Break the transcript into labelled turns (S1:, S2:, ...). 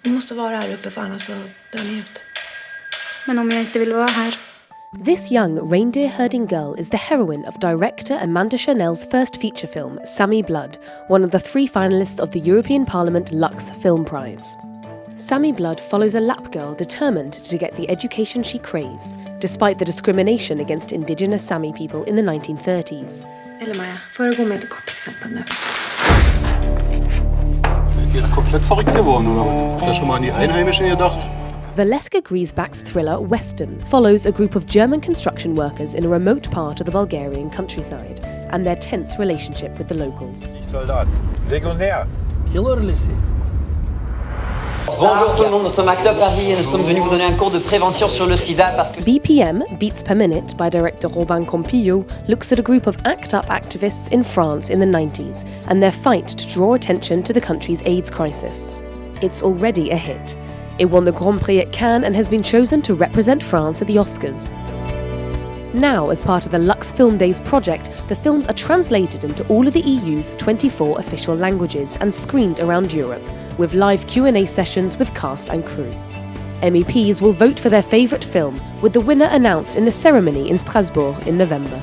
S1: Du måste vara här uppe för annars så dör ni ut.
S2: Men om jag inte vill vara här?
S3: This young reindeer-herding girl is the heroine of director Amande Kernell's first feature film, Sammy Blood, one of the 3 finalists of the European Parliament LUX Film Prize. Sammy Blood follows a lap girl determined to get the education she craves, despite the discrimination against indigenous Sami people in the 1930s.
S1: Eller Maja, föregå med ett gott exempel nu.
S4: Die ist komplett verrückt geworden, oder? Hat er schon mal an die Einheimischen gedacht?
S3: Valeske Grisebach's thriller Western follows a group of German construction workers in a remote part of the Bulgarian countryside and their tense relationship with the locals.
S5: Soldat, légionnaire.
S4: Killer Lissi.
S6: Bonjour tout le monde, nous sommes à Paris et nous sommes venus vous donner un cours de prévention sur le sida parce que...
S3: BPM, Beats Per Minute, by director Robina Campillo, looks at a group of ACT UP activists in France in the 90s and their fight to draw attention to the country's AIDS crisis. It's already a hit. It won the Grand Prix at Cannes and has been chosen to represent France at the Oscars. Now, as part of the LUX Film Days project, the films are translated into all of the EU's 24 official languages and screened around Europe, with live Q&A sessions with cast and crew. MEPs will vote for their favourite film, with the winner announced in a ceremony in Strasbourg in November.